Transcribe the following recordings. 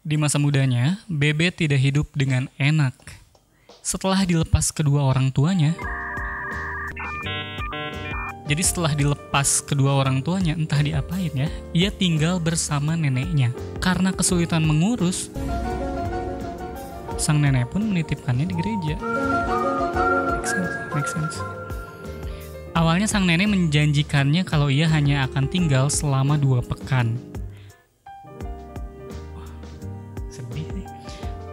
Di masa mudanya, Bebe tidak hidup dengan enak. Setelah dilepas kedua orang tuanya, entah diapain ya, ia tinggal bersama neneknya. Karena kesulitan mengurus, sang nenek pun menitipkannya di gereja. Make sense. Awalnya sang nenek menjanjikannya kalau ia hanya akan tinggal selama 2 pekan. Sedih sih.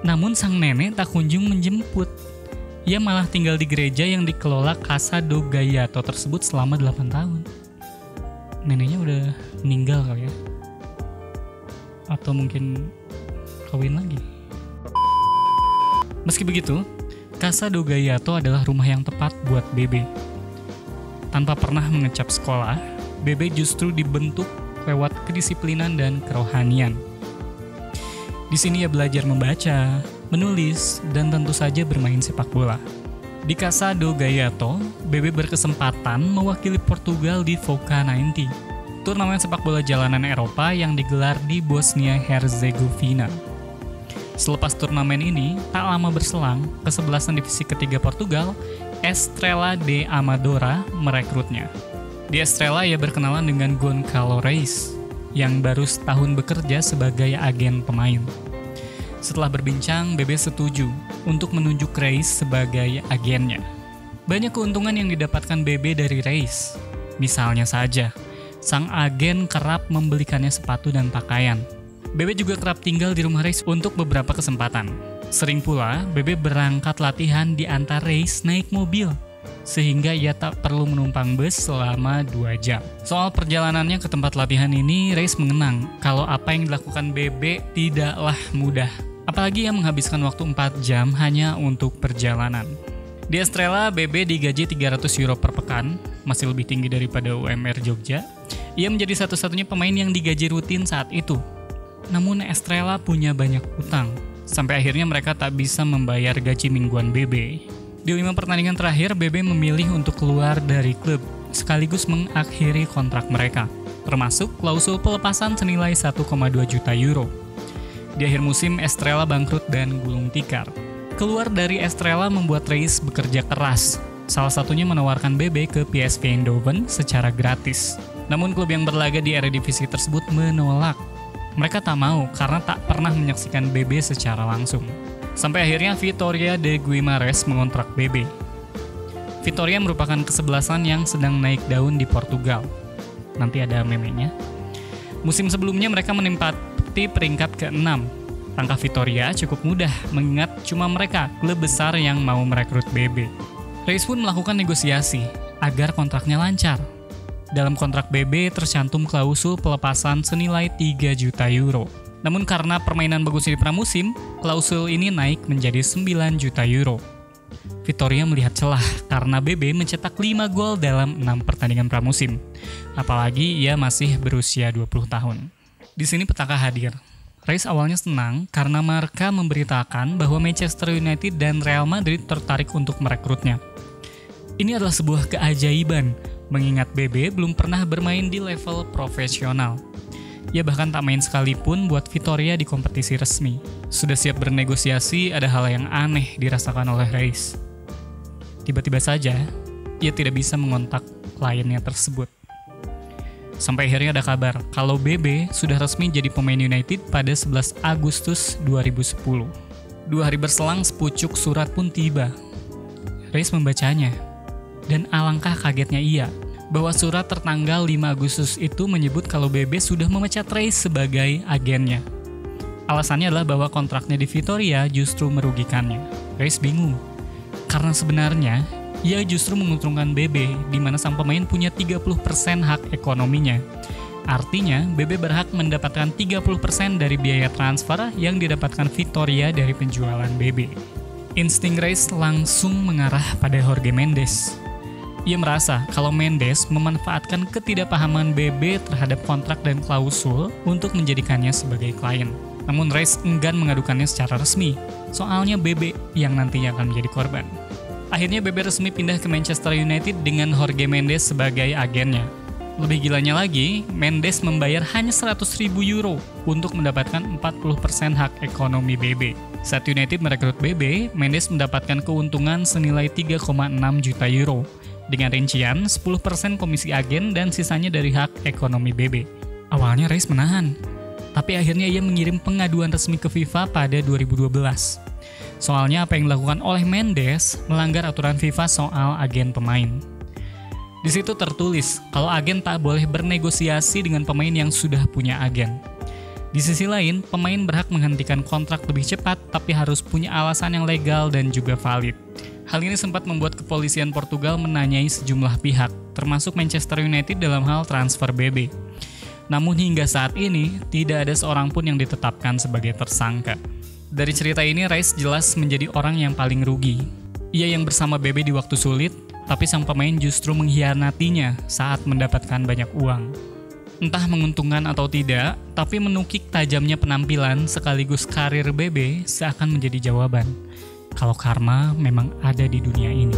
Namun sang nenek tak kunjung menjemput. Ia malah tinggal di gereja yang dikelola Casa do Gaiato tersebut selama 8 tahun. Neneknya udah meninggal kali ya. Atau mungkin kawin lagi. Meski begitu, Casa do Gaiato adalah rumah yang tepat buat Bebe. Tanpa pernah mengecap sekolah, Bebe justru dibentuk lewat kedisiplinan dan kerohanian. Di sini ia belajar membaca, menulis, dan tentu saja bermain sepak bola. Di Casa do Gaiato, Bebe berkesempatan mewakili Portugal di Foca 90, turnamen sepak bola jalanan Eropa yang digelar di Bosnia-Herzegovina. Selepas turnamen ini, tak lama berselang, kesebelasan divisi ketiga Portugal, Estrela de Amadora, merekrutnya. Di Estrela, ia berkenalan dengan Goncalo Reis, yang baru setahun bekerja sebagai agen pemain. Setelah berbincang, Bebe setuju untuk menunjuk Reis sebagai agennya. Banyak keuntungan yang didapatkan Bebe dari Reis. Misalnya saja, sang agen kerap membelikannya sepatu dan pakaian. Bebe juga kerap tinggal di rumah Reis untuk beberapa kesempatan. Sering pula, Bebe berangkat latihan di antar Reis naik mobil, sehingga ia tak perlu menumpang bus selama 2 jam. Soal perjalanannya ke tempat latihan ini, Reis mengenang kalau apa yang dilakukan Bebe tidaklah mudah. Apalagi ia menghabiskan waktu 4 jam hanya untuk perjalanan. Di Estrela, Bebe digaji 300 euro per pekan, masih lebih tinggi daripada UMR Jogja. Ia menjadi satu-satunya pemain yang digaji rutin saat itu. Namun Estrela punya banyak utang, sampai akhirnya mereka tak bisa membayar gaji mingguan Bebe. Di 5 pertandingan terakhir, Bebe memilih untuk keluar dari klub, sekaligus mengakhiri kontrak mereka, termasuk klausul pelepasan senilai 1,2 juta euro. Di akhir musim, Estrela bangkrut dan gulung tikar. Keluar dari Estrela membuat Reis bekerja keras, salah satunya menawarkan Bebe ke PSV Eindhoven secara gratis. Namun klub yang berlaga di Eredivisie tersebut menolak. Mereka tak mau karena tak pernah menyaksikan Bebe secara langsung. Sampai akhirnya Vitória de Guimarães mengontrak Bebe. Vitória merupakan kesebelasan yang sedang naik daun di Portugal. Nanti ada memenya. Musim sebelumnya mereka menempati peringkat ke-6. Langkah Vitória cukup mudah mengingat cuma mereka klub besar yang mau merekrut Bebe. Reis pun melakukan negosiasi agar kontraknya lancar. Dalam kontrak Bebe tercantum klausul pelepasan senilai 3 juta euro. Namun karena permainan bagusnya di pramusim, klausul ini naik menjadi 9 juta euro. Vitória melihat celah karena Bebe mencetak 5 gol dalam 6 pertandingan pramusim. Apalagi ia masih berusia 20 tahun. Di sini petaka hadir. Reis awalnya senang karena Marca memberitakan bahwa Manchester United dan Real Madrid tertarik untuk merekrutnya. Ini adalah sebuah keajaiban, mengingat Bebe belum pernah bermain di level profesional. Ia bahkan tak main sekalipun buat Vitória di kompetisi resmi. Sudah siap bernegosiasi, ada hal yang aneh dirasakan oleh Reis. Tiba-tiba saja, ia tidak bisa mengontak kliennya tersebut. Sampai akhirnya ada kabar kalau Bebe sudah resmi jadi pemain United pada 11 Agustus 2010. 2 hari berselang, sepucuk surat pun tiba. Reis membacanya, dan alangkah kagetnya ia bahwa surat tertanggal 5 Agustus itu menyebut kalau Bebe sudah memecat Reis sebagai agennya. Alasannya adalah bahwa kontraknya di Vitória justru merugikannya. Reis bingung, karena sebenarnya ia justru menguntungkan Bebe, di mana sang pemain punya 30% hak ekonominya. Artinya, Bebe berhak mendapatkan 30% dari biaya transfer yang didapatkan Vitória dari penjualan Bebe. Insting Reis langsung mengarah pada Jorge Mendes. Ia merasa kalau Mendes memanfaatkan ketidakpahaman Bebe terhadap kontrak dan klausul untuk menjadikannya sebagai klien. Namun Reis enggan mengadukannya secara resmi, soalnya Bebe yang nantinya akan menjadi korban. Akhirnya Bebe resmi pindah ke Manchester United dengan Jorge Mendes sebagai agennya. Lebih gilanya lagi, Mendes membayar hanya 100.000 euro untuk mendapatkan 40% hak ekonomi BB. Saat United merekrut BB, Mendes mendapatkan keuntungan senilai 3,6 juta euro, dengan rincian 10% komisi agen dan sisanya dari hak ekonomi BB. Awalnya Reis menahan, tapi akhirnya ia mengirim pengaduan resmi ke FIFA pada 2012. Soalnya apa yang dilakukan oleh Mendes melanggar aturan FIFA soal agen pemain. Di situ tertulis kalau agen tak boleh bernegosiasi dengan pemain yang sudah punya agen. Di sisi lain, pemain berhak menghentikan kontrak lebih cepat tapi harus punya alasan yang legal dan juga valid. Hal ini sempat membuat kepolisian Portugal menanyai sejumlah pihak, termasuk Manchester United dalam hal transfer BB. Namun hingga saat ini, tidak ada seorang pun yang ditetapkan sebagai tersangka. Dari cerita ini, Reis jelas menjadi orang yang paling rugi. Ia yang bersama BB di waktu sulit, tapi sang pemain justru mengkhianatinya saat mendapatkan banyak uang. Entah menguntungkan atau tidak, tapi menukik tajamnya penampilan sekaligus karir BB seakan menjadi jawaban kalau karma memang ada di dunia ini.